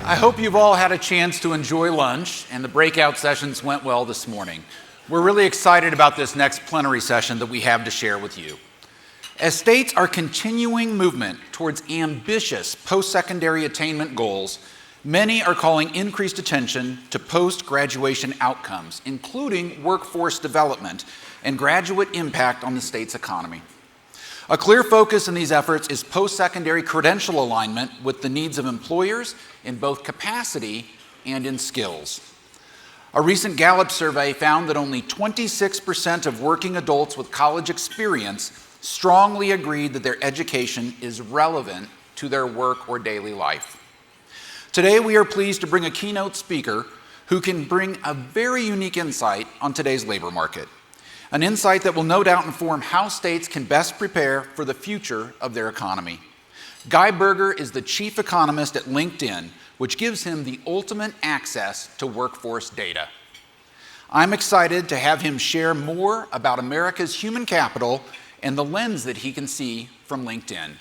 I hope you've all had a chance to enjoy lunch and the breakout sessions went well this morning. We're really excited about this next plenary session that we have to share with you. As states are continuing movement towards ambitious post-secondary attainment goals, many are calling increased attention to post-graduation outcomes, including workforce development and graduate impact on the state's economy. A clear focus in these efforts is post-secondary credential alignment with the needs of employers in both capacity and in skills. A recent Gallup survey found that only 26% of working adults with college experience strongly agreed that their education is relevant to their work or daily life. Today, we are pleased to bring a keynote speaker who can bring a very unique insight on today's labor market. An insight that will no doubt inform how states can best prepare for the future of their economy. Guy Berger is the chief economist at LinkedIn, which gives him the ultimate access to workforce data. I'm excited to have him share more about America's human capital and the lens that he can see from LinkedIn.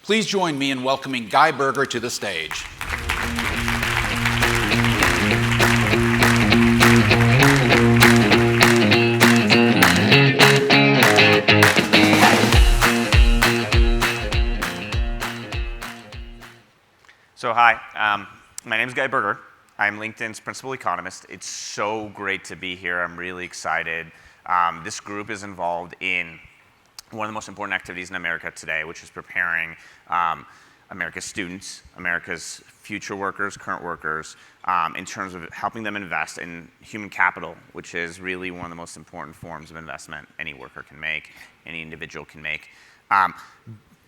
Please join me in welcoming Guy Berger to the stage. So hi, my name is Guy Berger. I'm LinkedIn's principal economist. It's so great to be here. I'm really excited. This group is involved in one of the most important activities in America today, which is preparing America's students, America's future workers, current workers, in terms of helping them invest in human capital, which is really one of the most important forms of investment any worker can make, any individual can make.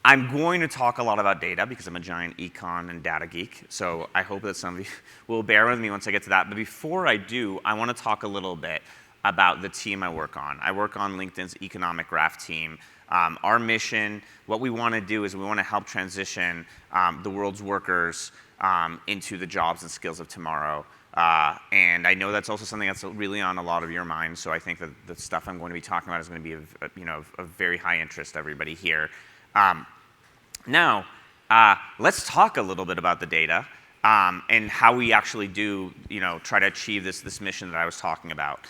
I'm going to talk a lot about data because I'm a giant econ and data geek, so I hope that some of you will bear with me once I get to that. But before I do, I want to talk a little bit about the team I work on. I work on LinkedIn's economic graph team. Our mission, what we want to do is we want to help transition the world's workers into the jobs and skills of tomorrow. And I know that's also something that's really on a lot of your minds, so I think that the stuff I'm going to be talking about is going to be of very high interest to everybody here. Now, let's talk a little bit about the data and how we actually do, try to achieve this mission that I was talking about.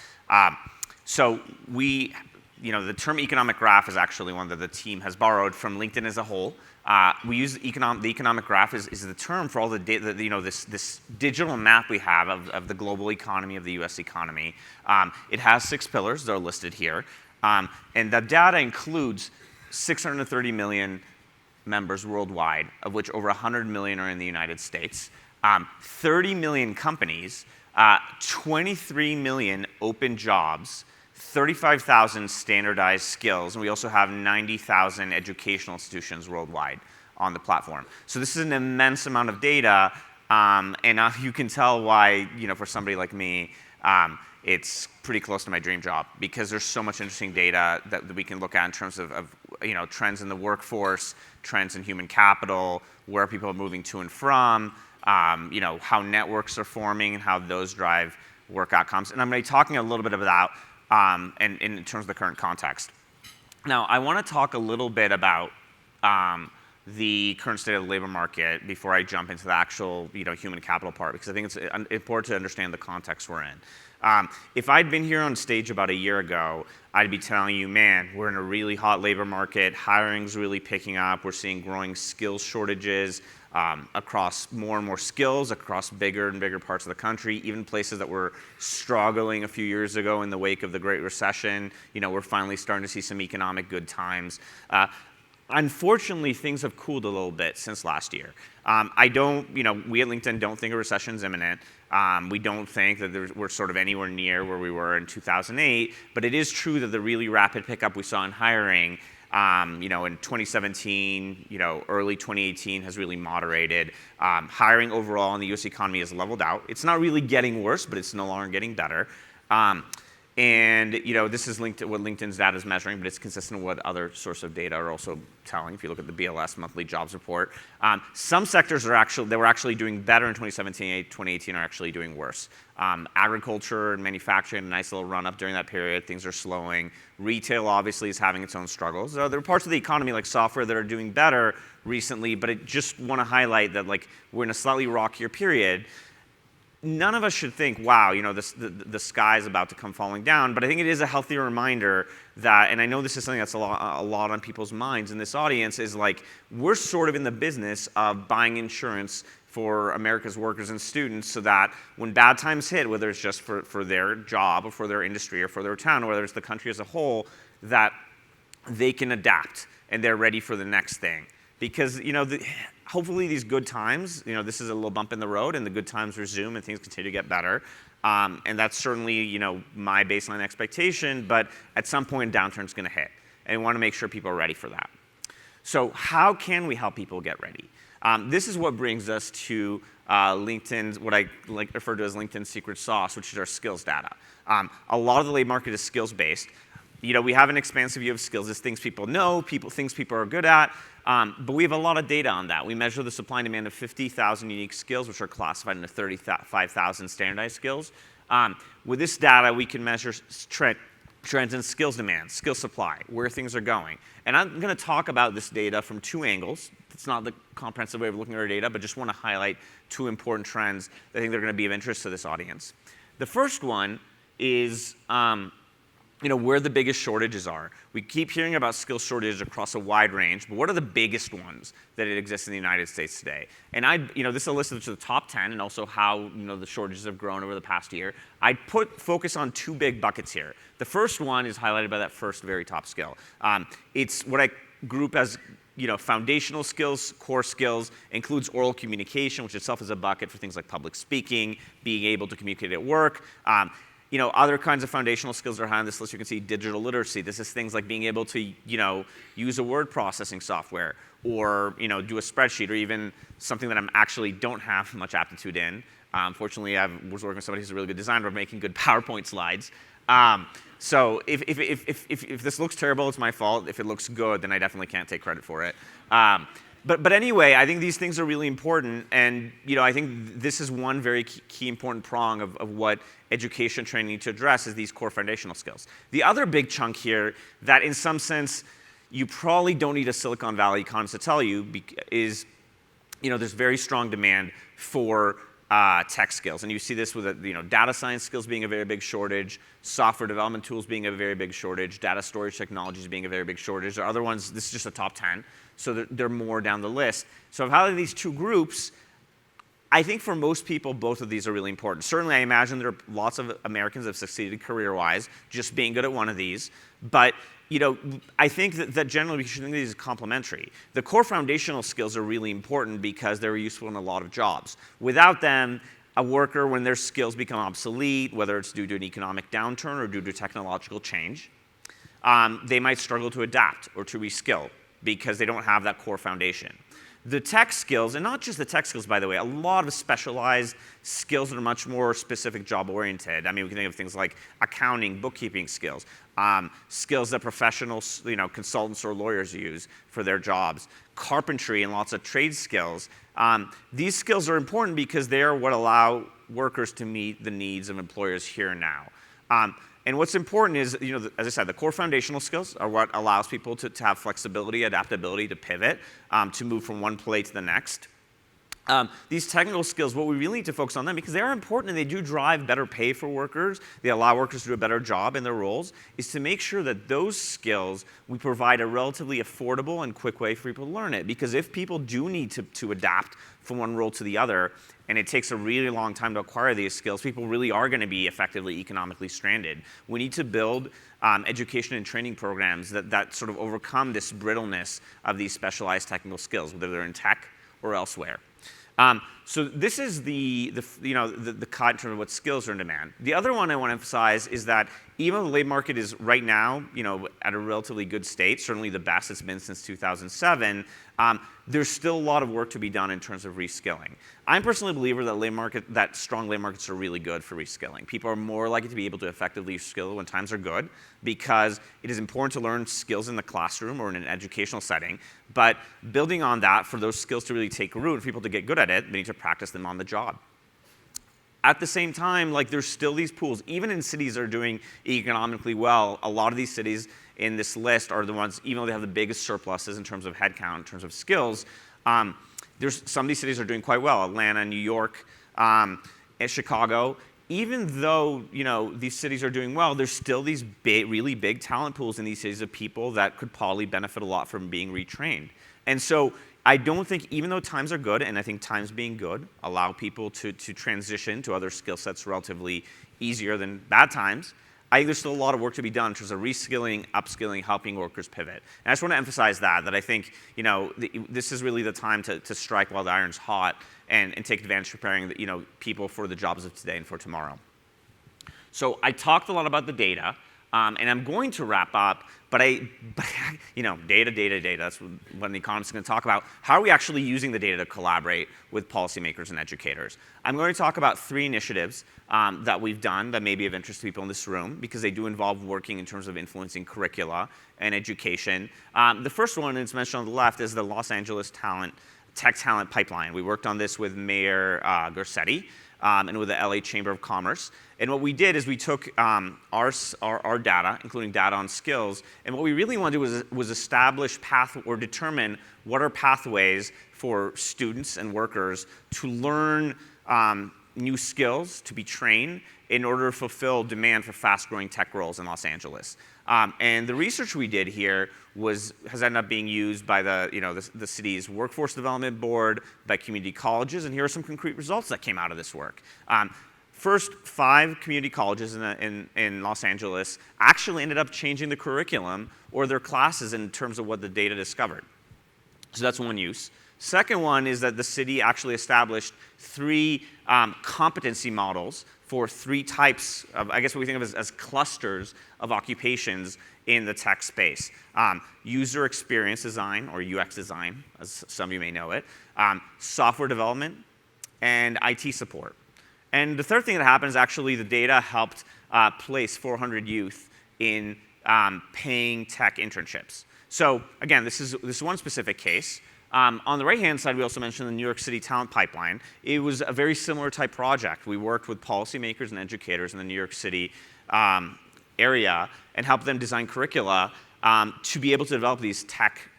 So we, the term economic graph is actually one that the team has borrowed from LinkedIn as a whole. We use the economic graph is the term for all the data, this digital map we have of the global economy, of the US economy. It has 6 pillars that are listed here. And the data includes 630 million members worldwide, of which over 100 million are in the United States, 30 million companies, 23 million open jobs, 35,000 standardized skills, and we also have 90,000 educational institutions worldwide on the platform. So this is an immense amount of data, and you can tell why, for somebody like me, it's pretty close to my dream job because there's so much interesting data that we can look at in terms of trends in the workforce, trends in human capital, where people are moving to and from, how networks are forming and how those drive work outcomes. And I'm going to be talking a little bit about and in terms of the current context. Now, I want to talk a little bit about the current state of the labor market before I jump into the actual human capital part, because I think it's important to understand the context we're in. If I'd been here on stage about a year ago, I'd be telling you, man, we're in a really hot labor market, hiring's really picking up, we're seeing growing skills shortages across more and more skills, across bigger and bigger parts of the country, even places that were struggling a few years ago in the wake of the Great Recession. We're finally starting to see some economic good times. Unfortunately, things have cooled a little bit since last year. We at LinkedIn don't think a recession's imminent. We don't think that we're sort of anywhere near where we were in 2008, but it is true that the really rapid pickup we saw in hiring, in 2017, early 2018 has really moderated. Hiring overall in the US economy has leveled out. It's not really getting worse, but it's no longer getting better. And this is linked to what LinkedIn's data is measuring, but it's consistent with what other sources of data are also telling. If you look at the BLS monthly jobs report, some sectors were actually doing better in 2017. 2018 are actually doing worse. Agriculture and manufacturing, a nice little run up during that period. Things are slowing. Retail obviously is having its own struggles. There are parts of the economy like software that are doing better recently, but I just want to highlight that we're in a slightly rockier period. None of us should think, wow, the sky's about to come falling down, but I think it is a healthy reminder that, and I know this is something that's a lot on people's minds in this audience, is we're sort of in the business of buying insurance for America's workers and students so that when bad times hit, whether it's just for their job or for their industry or for their town, or whether it's the country as a whole, that they can adapt and they're ready for the next thing. Because hopefully these good times, this is a little bump in the road, and the good times resume and things continue to get better. And that's certainly my baseline expectation. But at some point, downturn's going to hit, and we want to make sure people are ready for that. So how can we help people get ready? This is what brings us to LinkedIn's, what I refer to as LinkedIn's secret sauce, which is our skills data. A lot of the labor market is skills based. We have an expansive view of skills as things people know, things people are good at, but we have a lot of data on that. We measure the supply and demand of 50,000 unique skills, which are classified into 35,000 standardized skills. With this data, we can measure trends in skills demand, skill supply, where things are going. And I'm going to talk about this data from two angles. It's not the comprehensive way of looking at our data, but just want to highlight two important trends that I think they're going to be of interest to this audience. The first one is where the biggest shortages are. We keep hearing about skill shortages across a wide range, but what are the biggest ones that exist in the United States today? And this is a list of the top 10 and also how the shortages have grown over the past year. I'd focus on two big buckets here. The first one is highlighted by that first very top skill. It's what I group as foundational skills, core skills, includes oral communication, which itself is a bucket for things like public speaking, being able to communicate at work. Other kinds of foundational skills that are high on this list, you can see digital literacy. This is things like being able to, use a word processing software or, do a spreadsheet, or even something that I actually don't have much aptitude in. Fortunately, I was working with somebody who's a really good designer of making good PowerPoint slides. So if this looks terrible, it's my fault. If it looks good, then I definitely can't take credit for it. But anyway, I think these things are really important, and I think this is one very key important prong of what education training needs to address, is these core foundational skills. The other big chunk here that in some sense you probably don't need a Silicon Valley economist to tell you is there's very strong demand for tech skills, and you see this with data science skills being a very big shortage, software development tools being a very big shortage, data storage technologies being a very big shortage. There are other ones. This is just a top 10, so there are more down the list. So I've highlighted these two groups. I think for most people, both of these are really important. Certainly, I imagine there are lots of Americans that have succeeded career-wise just being good at one of these, but I think that generally we should think of these as complementary. The core foundational skills are really important because they're useful in a lot of jobs. Without them, a worker, when their skills become obsolete, whether it's due to an economic downturn or due to technological change, they might struggle to adapt or to reskill because they don't have that core foundation. The tech skills, and not just the tech skills, by the way, a lot of specialized skills that are much more specific job-oriented. I mean, we can think of things like accounting, bookkeeping skills, skills that professionals, consultants or lawyers use for their jobs, carpentry and lots of trade skills. These skills are important because they are what allow workers to meet the needs of employers here and now. And what's important is, as I said, the core foundational skills are what allows people to have flexibility, adaptability, to pivot, to move from one play to the next. These technical skills, what we really need to focus on them, because they are important and they do drive better pay for workers, they allow workers to do a better job in their roles, is to make sure that those skills, we provide a relatively affordable and quick way for people to learn it. Because if people do need to adapt from one role to the other, and it takes a really long time to acquire these skills, people really are going to be effectively economically stranded. We need to build education and training programs that sort of overcome this brittleness of these specialized technical skills, whether they're in tech or elsewhere. So this is the cut in terms of what skills are in demand. The other one I want to emphasize is that even though the labor market is right now, at a relatively good state, certainly the best it's been since 2007, there's still a lot of work to be done in terms of reskilling. I'm personally a believer that strong labor markets are really good for reskilling. People are more likely to be able to effectively skill when times are good because it is important to learn skills in the classroom or in an educational setting. But building on that, for those skills to really take root and for people to get good at it, they need to practice them on the job. At the same time, there's still these pools. Even in cities that are doing economically well, a lot of these cities in this list are the ones, even though they have the biggest surpluses in terms of headcount, in terms of skills, there's some of these cities are doing quite well. Atlanta, New York, and Chicago. Even though these cities are doing well, there's still these really big talent pools in these cities of people that could probably benefit a lot from being retrained. And so I don't think, even though times are good, and I think times being good allow people to transition to other skill sets relatively easier than bad times, I think there's still a lot of work to be done in terms of reskilling, upskilling, helping workers pivot. And I just want to emphasize that I think this is really the time to strike while the iron's hot and take advantage of preparing people for the jobs of today and for tomorrow. So I talked a lot about the data, and I'm going to wrap up, but data, that's what an economist is going to talk about. How are we actually using the data to collaborate with policymakers and educators? I'm going to talk about 3 initiatives that we've done that may be of interest to people in this room because they do involve working in terms of influencing curricula and education. The first one, and it's mentioned on the left, is the Los Angeles Tech Talent Pipeline. We worked on this with Mayor Garcetti and with the LA Chamber of Commerce. And what we did is we took our data, including data on skills, and what we really wanted to do was establish determine what are pathways for students and workers to learn new skills, to be trained, in order to fulfill demand for fast-growing tech roles in Los Angeles. And the research we did here has ended up being used by the city's workforce development board, by community colleges, and here are some concrete results that came out of this work. First, 5 community colleges in Los Angeles actually ended up changing the curriculum or their classes in terms of what the data discovered. So that's one use. Second one is that the city actually established 3 competency models for 3 types of, I guess what we think of as clusters of occupations in the tech space. User experience design, or UX design, as some of you may know it, software development, and IT support. And the third thing that happened is actually the data helped place 400 youth in paying tech internships. So again, this is one specific case. On the right-hand side, we also mentioned the New York City Talent Pipeline. It was a very similar type project. We worked with policymakers and educators in the New York City area and helped them design curricula to be able to develop these tech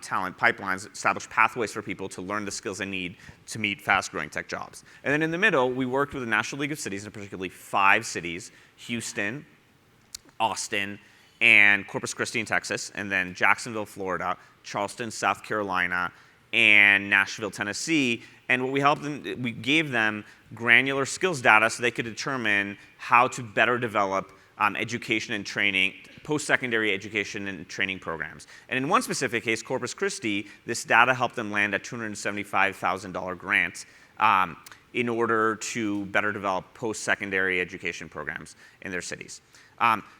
talent pipelines, establish pathways for people to learn the skills they need to meet fast-growing tech jobs. And then in the middle, we worked with the National League of Cities, and particularly 5 cities, Houston, Austin, and Corpus Christi in Texas, and then Jacksonville, Florida, Charleston, South Carolina, and Nashville, Tennessee. And what we gave them granular skills data so they could determine how to better develop education and training, post-secondary education and training programs. And in one specific case, Corpus Christi, this data helped them land a $275,000 grant in order to better develop post-secondary education programs in their cities.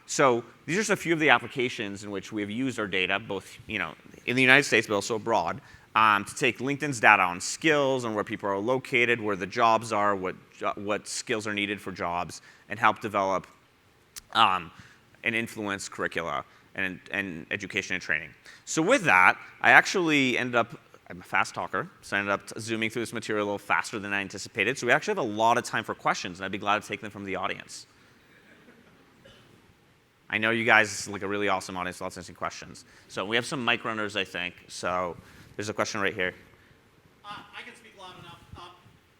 So these are just a few of the applications in which we have used our data, both in the United States but also abroad, to take LinkedIn's data on skills and where people are located, where the jobs are, what skills are needed for jobs, and help develop and influence curricula and education and training. So with that, I actually ended up, I'm a fast talker, so I ended up zooming through this material a little faster than I anticipated. So we actually have a lot of time for questions, and I'd be glad to take them from the audience. I know you guys like a really awesome audience, lots of interesting questions. So we have some mic runners, I think. So there's a question right here. I can speak loud enough.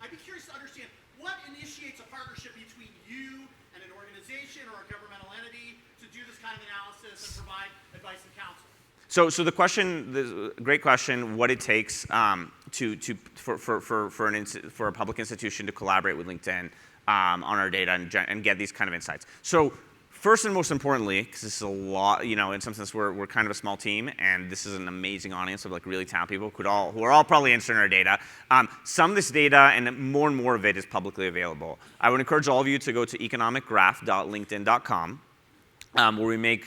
I'd be curious to understand what initiates a partnership between you and an organization or a governmental entity to do this kind of analysis and provide advice and counsel. So the question, great question, what it takes for a public institution to collaborate with LinkedIn on our data and get these kind of insights. So first and most importantly, because this is a lot, in some sense we're kind of a small team, and this is an amazing audience of really talented people who are all probably interested in our data. Some of this data and more of it is publicly available. I would encourage all of you to go to economicgraph.linkedin.com where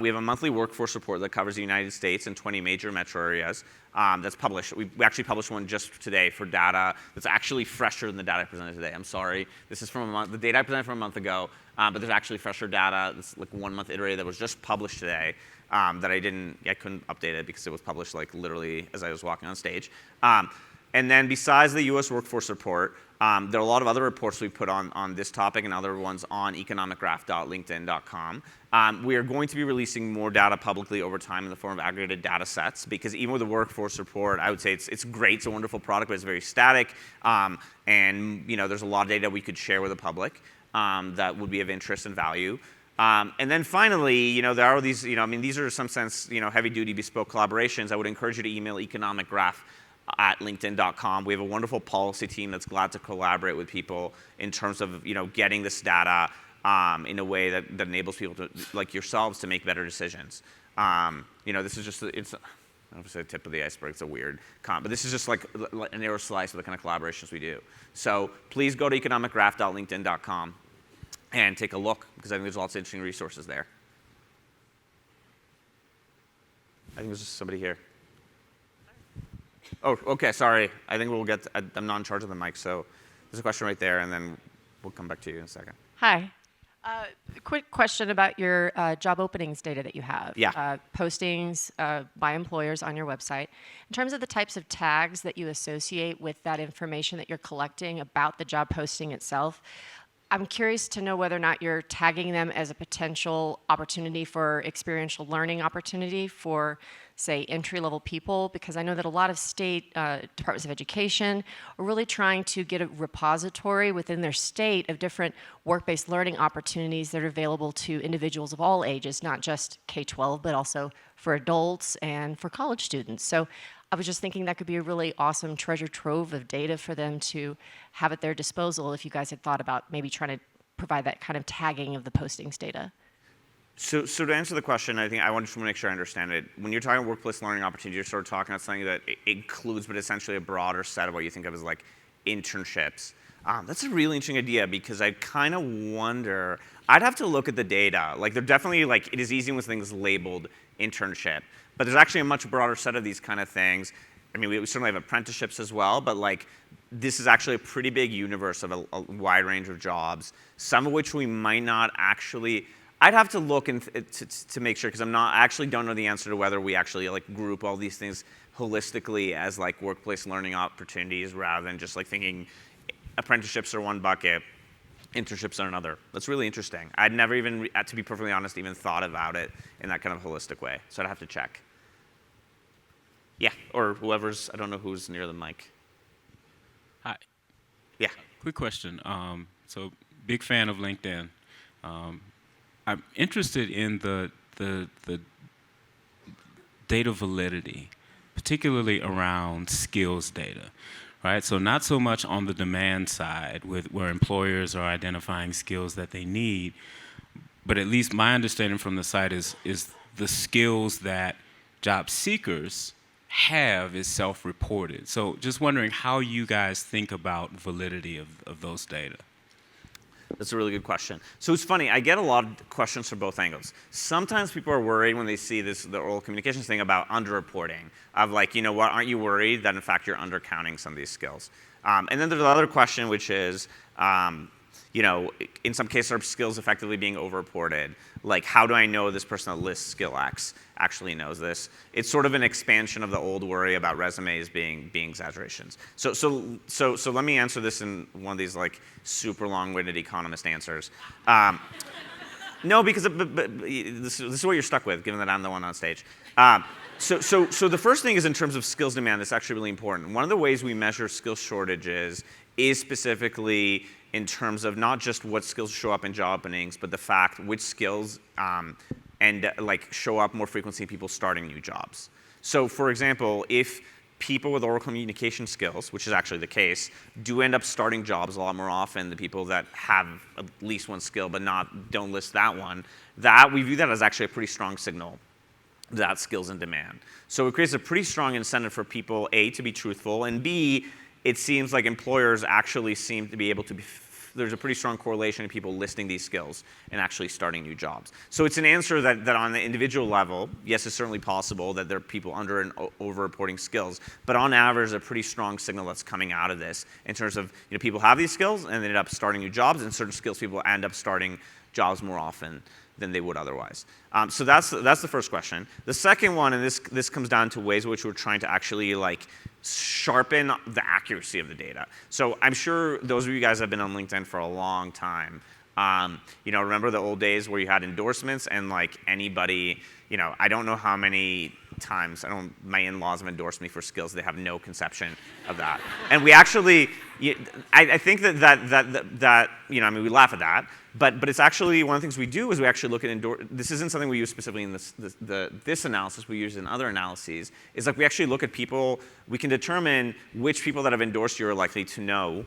we have a monthly workforce report that covers the United States and 20 major metro areas that's published. We actually published one just today for data that's actually fresher than the data I presented today. I'm sorry. This is from the data I presented from a month ago, but there's actually fresher data. It's like 1 month iterated that was just published today that I couldn't update it because it was published like literally as I was walking on stage. And then besides the US workforce report, there are a lot of other reports we put on this topic and other ones on economicgraph.linkedin.com. We are going to be releasing more data publicly over time in the form of aggregated data sets because even with the workforce report, I would say it's great, it's a wonderful product, but it's very static. And there's a lot of data we could share with the public that would be of interest and value. And then finally, there are these, these are in some sense, heavy-duty bespoke collaborations. I would encourage you to email economicgraph@linkedin.com. We have a wonderful policy team that's glad to collaborate with people in terms of, getting this data in a way that enables people to, like yourselves, to make better decisions. This is just, it's, I don't know if it's the tip of the iceberg, it's a weird comp, but this is just like a narrow slice of the kind of collaborations we do. So please go to economicgraph.linkedin.com and take a look, because I think there's lots of interesting resources there. I think there's just somebody here. Oh, okay, sorry. I think we'll get, I'm not in charge of the mic, so there's a question right there, and then we'll come back to you in a second. Hi. Quick question about your job openings data that you have. Yeah. Postings by employers on your website. In terms of the types of tags that you associate with that information that you're collecting about the job posting itself, I'm curious to know whether or not you're tagging them as a potential opportunity for experiential learning opportunity for, say, entry-level people, because I know that a lot of state departments of education are really trying to get a repository within their state of different work-based learning opportunities that are available to individuals of all ages, not just K-12, but also for adults and for college students. So I was just thinking that could be a really awesome treasure trove of data for them to have at their disposal if you guys had thought about maybe trying to provide that kind of tagging of the postings data. So to answer the question, I think I just want to make sure I understand it. When you're talking workplace learning opportunities, you're sort of talking about something that includes, but essentially a broader set of what you think of as like internships. That's a really interesting idea because I kind of wonder, I'd have to look at the data. Like they're definitely like, it is easy with things labeled internship, but there's actually a much broader set of these kind of things. I mean, we certainly have apprenticeships as well, but like this is actually a pretty big universe of a wide range of jobs, some of which we might not actually, I'd have to look to make sure, because I actually don't know the answer to whether we actually like group all these things holistically as like workplace learning opportunities rather than just like thinking apprenticeships are one bucket, internships are another. That's really interesting. I'd never even, to be perfectly honest, even thought about it in that kind of holistic way. So I'd have to check. Yeah, or whoever's, I don't know who's near the mic. Hi. Yeah. Quick question. So big fan of LinkedIn. I'm interested in the data validity, particularly around skills data, right? So not so much on the demand side where employers are identifying skills that they need, but at least my understanding from the site is the skills that job seekers have is self-reported. So just wondering how you guys think about validity of those data. That's a really good question. So it's funny, I get a lot of questions from both angles. Sometimes people are worried when they see the oral communications thing about underreporting, of like, you know what, aren't you worried that in fact you're undercounting some of these skills? And then there's the other question, which is, in some cases are skills effectively being overreported? Like, how do I know this person that lists skill X actually knows this? It's sort of an expansion of the old worry about resumes being exaggerations. So let me answer this in one of these like super long-winded economist answers. No, because this is what you're stuck with, given that I'm the one on stage. So the first thing is in terms of skills demand, it's actually really important. One of the ways we measure skill shortages is specifically in terms of not just what skills show up in job openings, but the fact which skills show up more frequently in people starting new jobs. So for example, if people with oral communication skills, which is actually the case, do end up starting jobs a lot more often than people that have at least one skill but don't list that one, that we view that as actually a pretty strong signal that skills in demand. So it creates a pretty strong incentive for people, A, to be truthful, and B, it seems like employers actually seem to be able to there's a pretty strong correlation in people listing these skills and actually starting new jobs. So it's an answer that on the individual level, yes, it's certainly possible that there are people under and over-reporting skills, but on average, a pretty strong signal that's coming out of this in terms of, people have these skills and they end up starting new jobs, and certain skills people end up starting jobs more often than they would otherwise. So that's the first question. The second one, and this comes down to ways in which we're trying to actually sharpen the accuracy of the data. So I'm sure those of you guys have been on LinkedIn for a long time. Remember the old days where you had endorsements and anybody, I don't know how many times my in-laws have endorsed me for skills. They have no conception of that. And we actually, I think that we laugh at that, but it's actually one of the things we do is we actually look at this isn't something we use specifically in this analysis, we use in other analyses, is we actually look at people, we can determine which people that have endorsed you are likely to know,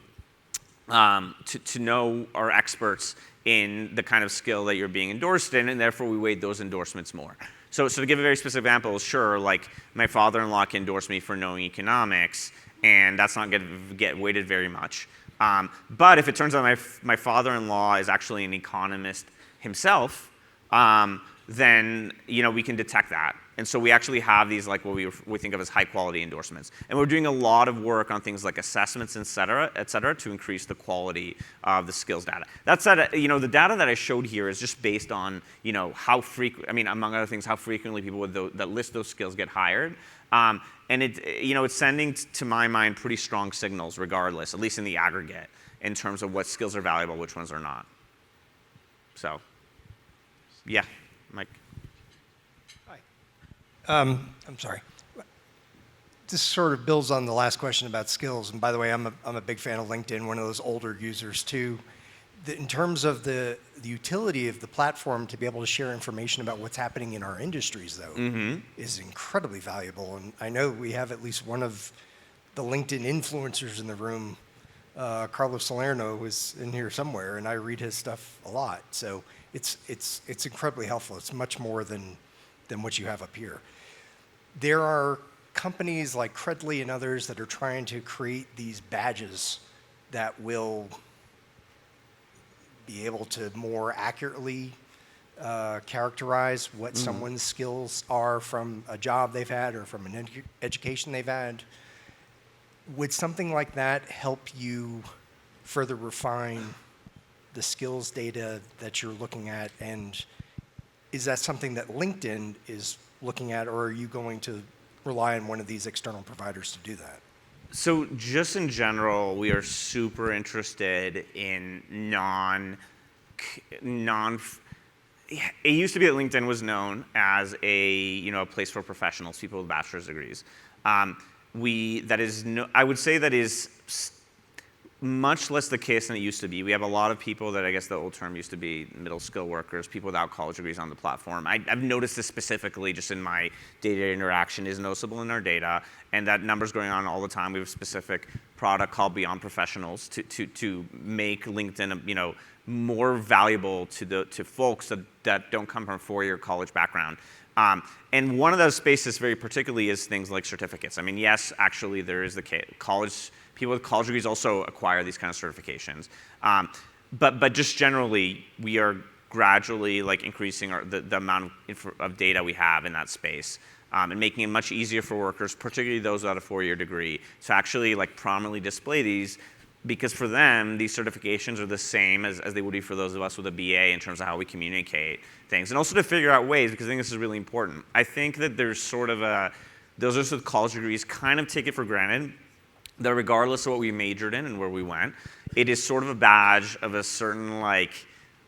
to know are experts in the kind of skill that you're being endorsed in, and therefore we weight those endorsements more. So to give a very specific example, sure, my father-in-law can endorse me for knowing economics, and that's not going to get weighted very much. But if it turns out my father-in-law is actually an economist himself, then we can detect that. And so we actually have these what we think of as high-quality endorsements. And we're doing a lot of work on things like assessments, et cetera, to increase the quality of the skills data. That said, the data that I showed here is just based on how frequent, among other things, how frequently people that list those skills get hired. And it's sending, to my mind, pretty strong signals regardless, at least in the aggregate, in terms of what skills are valuable, which ones are not. So, yeah, Mike. Hi. I'm sorry. This sort of builds on the last question about skills. And by the way, I'm a big fan of LinkedIn, one of those older users too. In terms of the utility of the platform to be able to share information about what's happening in our industries, though, is incredibly valuable. And I know we have at least one of the LinkedIn influencers in the room, Carlos Salerno, is in here somewhere, and I read his stuff a lot. So it's incredibly helpful. It's much more than what you have up here. There are companies like Credly and others that are trying to create these badges that will be able to more accurately characterize what someone's skills are from a job they've had or from an education they've had. Would something like that help you further refine the skills data that you're looking at? And is that something that LinkedIn is looking at, or are you going to rely on one of these external providers to do that? So just in general, we are super interested in it used to be that LinkedIn was known as a place for professionals, people with bachelor's degrees. I would say that is much less the case than it used to be. We have a lot of people that I guess the old term used to be middle skill workers, people without college degrees on the platform. I've noticed this specifically just in my day-to-day interaction is noticeable in our data, and that number's going on all the time. We have a specific product called Beyond Professionals to make LinkedIn more valuable to folks that don't come from a four-year college background. And one of those spaces very particularly is things like certificates. Yes, actually there is the case. People with college degrees also acquire these kind of certifications. But just generally, we are gradually increasing the amount of data we have in that space, and making it much easier for workers, particularly those without a four-year degree, to actually prominently display these, because for them, these certifications are the same as they would be for those of us with a BA in terms of how we communicate things. And also to figure out ways, because I think this is really important. I think that there's sort of those of us with college degrees kind of take it for granted that regardless of what we majored in and where we went, it is sort of a badge of a certain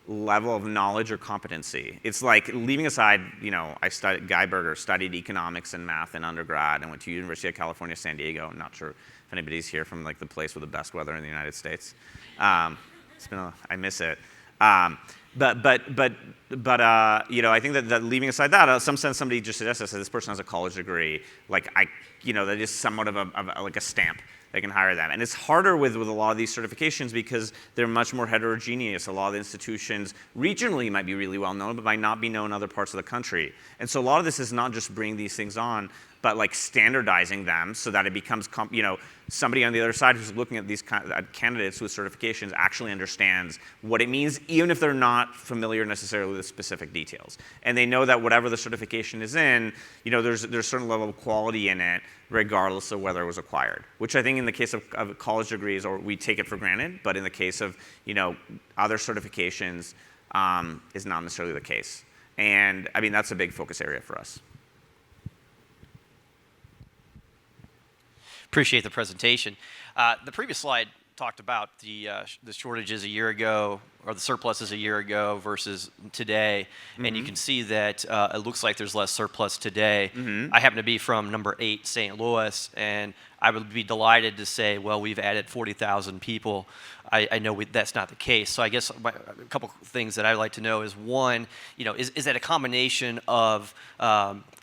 level of knowledge or competency. It's leaving aside, Guy Berger studied economics and math in undergrad and went to University of California, San Diego. I'm not sure if anybody's here from the place with the best weather in the United States. I miss it. But I think that leaving aside that, in some sense, somebody just suggested this person has a college degree. That is somewhat of a stamp. They can hire them. And it's harder with a lot of these certifications because they're much more heterogeneous. A lot of the institutions regionally might be really well known, but might not be known in other parts of the country. And so a lot of this is not just bringing these things on, but like standardizing them so that it becomes, somebody on the other side who's looking at these candidates with certifications actually understands what it means, even if they're not familiar necessarily with the specific details. And they know that whatever the certification is in, there's a certain level of quality in it, regardless of whether it was acquired. Which I think in the case of college degrees, or we take it for granted, but in the case of other certifications, is not necessarily the case. And I mean, that's a big focus area for us. Appreciate the presentation. The previous slide talked about the shortages a year ago, or the surpluses a year ago versus today, and you can see that it looks like there's less surplus today. I happen to be from number 8, St. Louis, and I would be delighted to say, well, we've added 40,000 people. I know that's not the case. So I guess a couple things that I'd like to know is, one, is that a combination of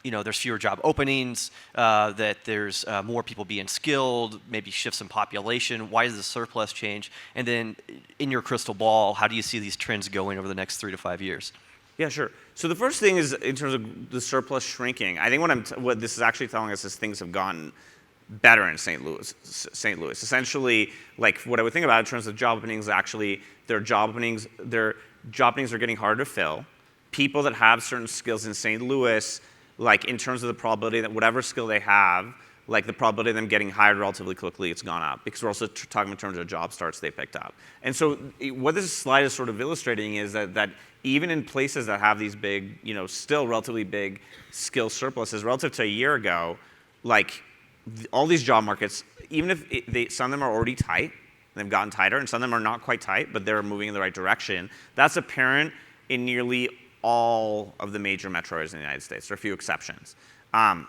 there's fewer job openings, that there's more people being skilled, maybe shifts in population? Why does the surplus change? And then in your crystal ball, how do you see these trends going over the next 3 to 5 years? Yeah, sure. So the first thing is, in terms of the surplus shrinking, I think what this is actually telling us is things have gotten better in St. Louis. Essentially, like what I would think about in terms of job openings, actually, their job openings are getting harder to fill. People that have certain skills in St. Louis, like in terms of the probability that whatever skill they have, like the probability of them getting hired relatively quickly, it's gone up, because we're also talking in terms of job starts they picked up. And so what this slide is sort of illustrating is that even in places that have these big, still relatively big skill surpluses relative to a year ago, like all these job markets, even if some of them are already tight, they've gotten tighter, and some of them are not quite tight, but they're moving in the right direction. That's apparent in nearly all of the major metro areas in the United States. There are a few exceptions, I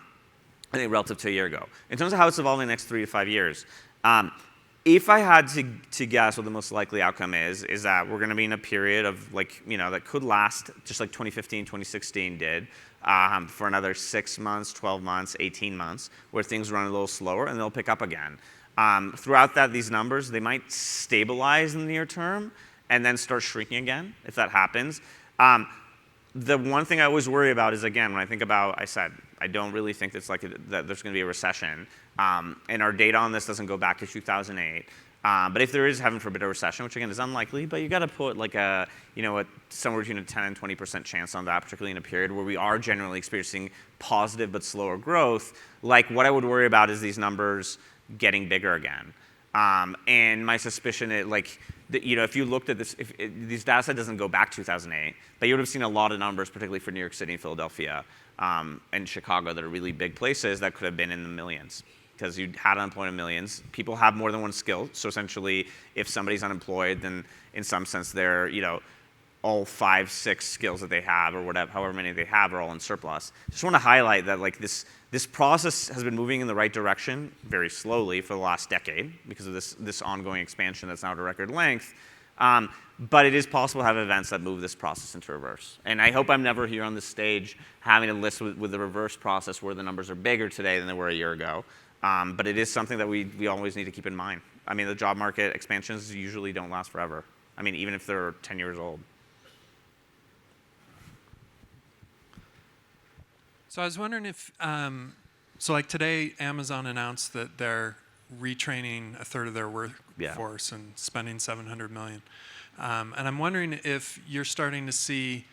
think, relative to a year ago. In terms of how it's evolving in the next 3 to 5 years, if I had to guess what the most likely outcome is that we're going to be in a period of that could last just like 2015, 2016 did, for another 6 months, 12 months, 18 months, where things run a little slower and they'll pick up again. Throughout that, these numbers, they might stabilize in the near term and then start shrinking again if that happens. The one thing I always worry about is, again, when I think about, I said, I don't really think that there's going to be a recession. And our data on this doesn't go back to 2008. But if there is, heaven forbid, a recession, which again is unlikely, but you got to put like somewhere between a 10 and 20% chance on that, particularly in a period where we are generally experiencing positive but slower growth. Like, what I would worry about is these numbers getting bigger again. And my suspicion is, if you looked at this, this data set doesn't go back to 2008, but you would have seen a lot of numbers, particularly for New York City and Philadelphia and Chicago, that are really big places that could have been in the millions. Because you had unemployment millions. People have more than one skill. So essentially, if somebody's unemployed, then in some sense they're, all 5, 6 skills that they have, or whatever, however many they have, are all in surplus. Just want to highlight that this process has been moving in the right direction very slowly for the last decade because of this ongoing expansion that's now at a record length. But it is possible to have events that move this process into reverse. And I hope I'm never here on this stage having a list with the reverse process where the numbers are bigger today than they were a year ago. But it is something that we always need to keep in mind. I mean, the job market expansions usually don't last forever. I mean, even if they're 10 years old. So I was wondering if, like today, Amazon announced that they're retraining a third of their workforce and spending $700 million. And I'm wondering if you're starting to see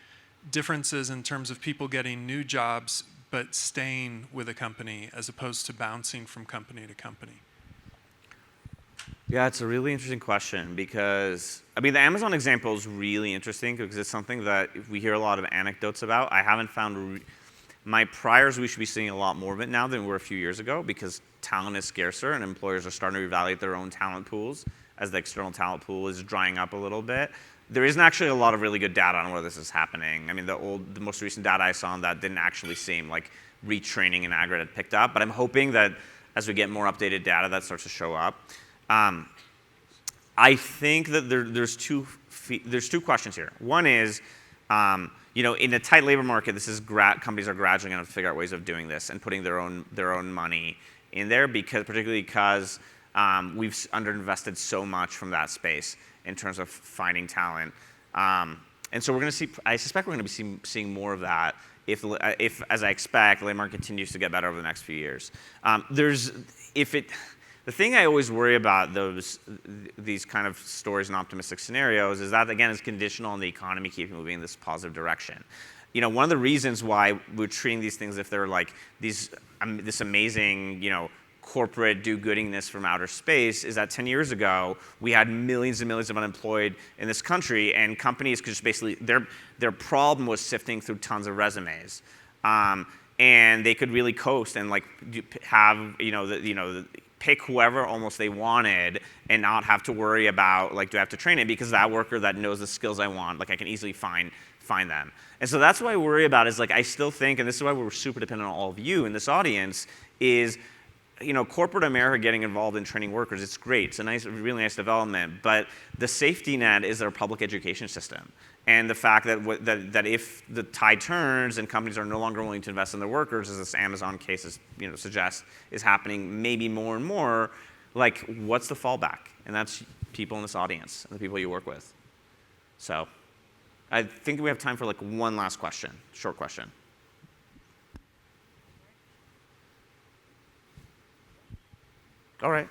differences in terms of people getting new jobs but staying with a company as opposed to bouncing from company to company. Yeah, it's a really interesting question because, I mean, the Amazon example is really interesting because it's something that we hear a lot of anecdotes about. I haven't found my priors, we should be seeing a lot more of it now than we were a few years ago because talent is scarcer and employers are starting to evaluate their own talent pools as the external talent pool is drying up a little bit. There isn't actually a lot of really good data on where this is happening. I mean, the most recent data I saw on that didn't actually seem like retraining in aggregate had picked up, but I'm hoping that as we get more updated data, that starts to show up. I think that there's two questions here. One is, in a tight labor market, companies are gradually going to figure out ways of doing this and putting their own money in there, particularly because we've underinvested so much from that space in terms of finding talent. And so I suspect we're going to be seeing more of that if, as I expect, the labor market continues to get better over the next few years. The thing I always worry about these kind of stories and optimistic scenarios is that, again, it's conditional on the economy keeping moving in this positive direction. One of the reasons why we're treating these things if they're like this amazing, corporate do-goodingness from outer space is that 10 years ago, we had millions and millions of unemployed in this country, and companies could just basically, their problem was sifting through tons of resumes. And they could really coast and have, pick whoever almost they wanted and not have to worry about, do I have to train it? Because that worker that knows the skills I want, I can easily find them. And so that's what I worry about is, I still think, and this is why we're super dependent on all of you in this audience, is corporate America getting involved in training workers, it's great. It's a really nice development. But the safety net is our public education system. And the fact that if the tide turns and companies are no longer willing to invest in their workers, as this Amazon case suggests is happening maybe more and more, what's the fallback? And that's people in this audience and the people you work with. So I think we have time for one last question, short question. All right.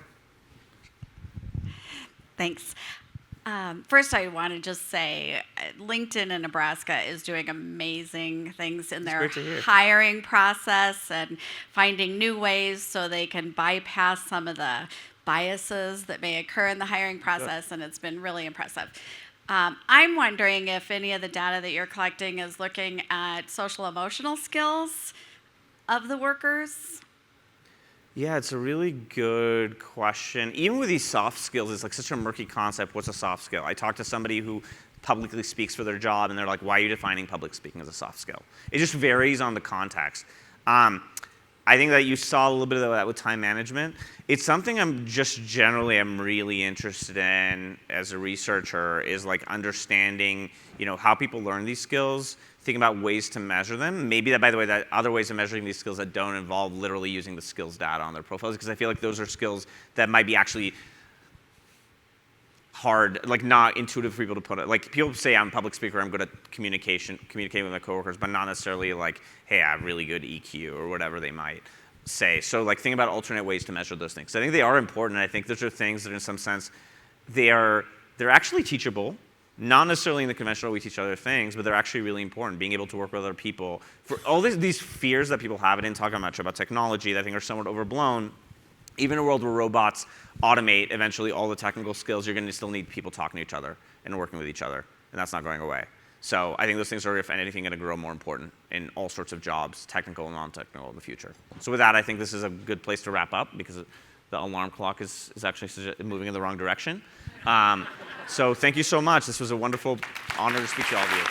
Thanks. First, I want to just say LinkedIn in Nebraska is doing amazing things in their hiring process and finding new ways so they can bypass some of the biases that may occur in the hiring process, and it's been really impressive. I'm wondering if any of the data that you're collecting is looking at social emotional skills of the workers. Yeah, it's a really good question. Even with these soft skills, it's such a murky concept. What's a soft skill? I talked to somebody who publicly speaks for their job, and they're like, why are you defining public speaking as a soft skill? It just varies on the context. I think that you saw a little bit of that with time management. It's something I'm really interested in as a researcher is understanding, how people learn these skills, thinking about ways to measure them. Maybe that, by the way, that other ways of measuring these skills that don't involve literally using the skills data on their profiles, because I feel like those are skills that might be actually hard, not intuitive for people to put it. People say I'm a public speaker, I'm good at communicating with my coworkers, but not necessarily hey, I have really good EQ or whatever they might say. So think about alternate ways to measure those things. I think they are important, and I think those are things that in some sense, they're actually teachable. Not necessarily in the conventional way we teach other things, but they're actually really important. Being able to work with other people. For all these fears that people have, I didn't talk much about technology that I think are somewhat overblown. Even in a world where robots automate eventually all the technical skills, you're going to still need people talking to each other and working with each other, and that's not going away. So I think those things are, if anything, going to grow more important in all sorts of jobs, technical and non-technical, in the future. So with that, I think this is a good place to wrap up because the alarm clock is actually moving in the wrong direction. So thank you so much. This was a wonderful honor to speak to all of you.